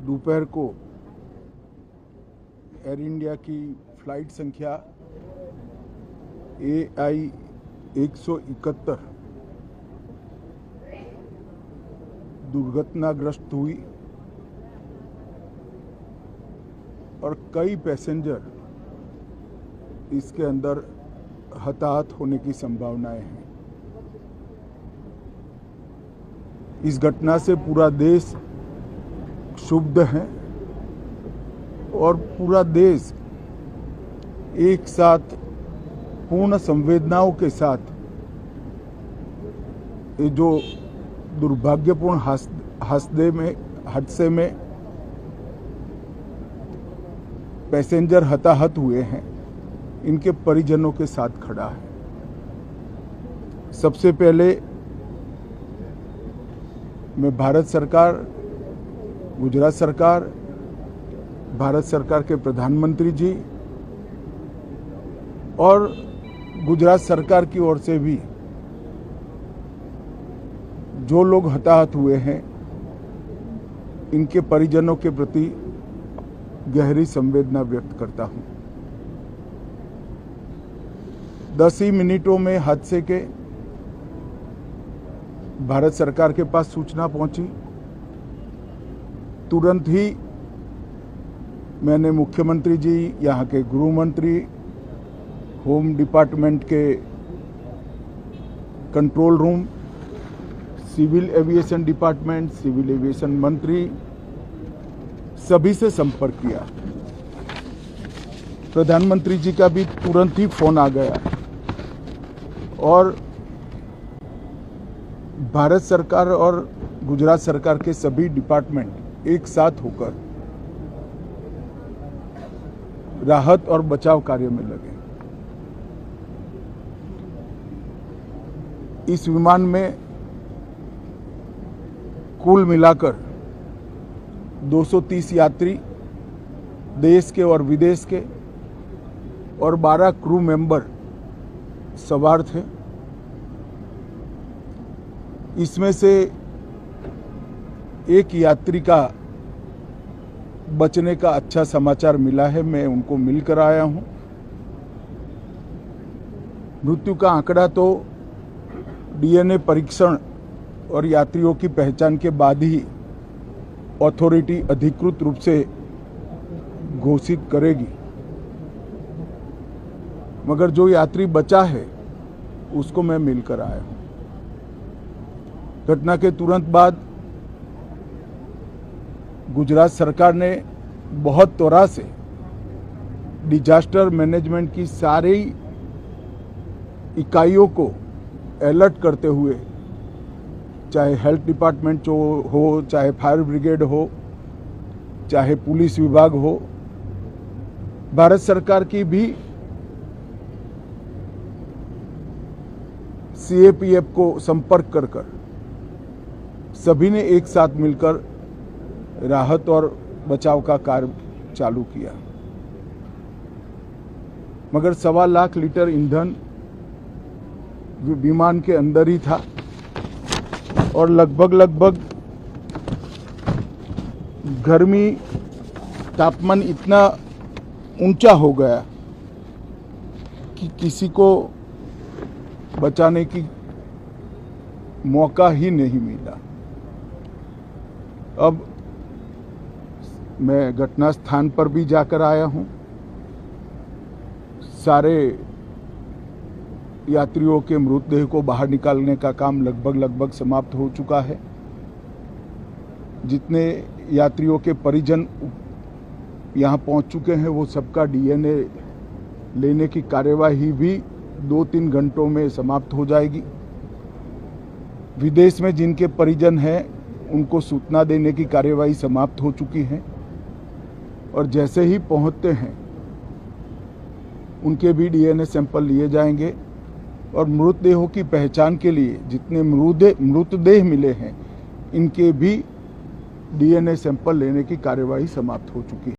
दोपहर को air India की फ्लाइट संख्या AI 171 दुर्घटनाग्रस्त हुई और कई पैसेंजर इसके अंदर हताहत होने की संभावनाएं हैं। इस घटना से पूरा देश क्षुब्ध है और पूरा देश एक साथ पूर्ण संवेदनाओं के साथ ये जो दुर्भाग्यपूर्ण हादसे में पैसेंजर हताहत हुए हैं, इनके परिजनों के साथ खड़ा है। सबसे पहले मैं भारत सरकार, गुजरात सरकार, भारत सरकार के प्रधानमंत्री जी और गुजरात सरकार की ओर से भी जो लोग हताहत हुए हैं, इनके परिजनों के प्रति गहरी संवेदना व्यक्त करता हूं। 10 ही मिनटों में हादसे के भारत सरकार के पास सूचना पहुंची। तुरंत ही मैंने मुख्यमंत्री जी, यहाँ के गृह मंत्री, होम डिपार्टमेंट के control room, civil aviation department, civil aviation मंत्री, सभी से संपर्क किया। प्रधानमंत्री जी का भी तुरंत ही फोन आ गया और भारत सरकार और गुजरात सरकार के सभी डिपार्टमेंट एक साथ होकर राहत और बचाव कार्य में लगे। इस विमान में कुल मिलाकर 230 यात्री देश के और विदेश के और 12 क्रू मेंबर सवार थे। इसमें से एक यात्री का बचने का अच्छा समाचार मिला है, मैं उनको मिलकर आया हूं। मृत्यु का आंकड़ा तो DNA परीक्षण और यात्रियों की पहचान के बाद ही अथॉरिटी अधिकृत रूप से घोषित करेगी, मगर जो यात्री बचा है उसको मैं मिलकर आया हूं। घटना के तुरंत बाद गुजरात सरकार ने बहुत त्वरा से डिजास्टर मैनेजमेंट की सारी इकाइयों को अलर्ट करते हुए, चाहे हेल्थ डिपार्टमेंट हो, चाहे फायर ब्रिगेड हो, चाहे पुलिस विभाग हो, भारत सरकार की भी CAPF को संपर्क कर सभी ने एक साथ मिलकर राहत और बचाव का कार्य चालू किया। मगर 1.25 लाख लीटर ईंधन विमान के अंदर ही था और लगभग गर्मी, तापमान इतना ऊंचा हो गया कि किसी को बचाने की मौका ही नहीं मिला। अब मैं घटना स्थान पर भी जाकर आया हूं। सारे यात्रियों के मृतदेह को बाहर निकालने का काम लगभग समाप्त हो चुका है। जितने यात्रियों के परिजन यहां पहुंच चुके हैं, वो सबका DNA लेने की कार्यवाही भी 2-3 घंटों में समाप्त हो जाएगी। विदेश में जिनके परिजन हैं, उनको सूचना देने की कार्यवाही समाप्त हो चुकी है और जैसे ही पहुंचते हैं उनके भी DNA सैंपल लिए जाएंगे और मृतदेहों की पहचान के लिए जितने मृतदेह मिले हैं, इनके भी DNA सैंपल लेने की कार्यवाही समाप्त हो चुकी है।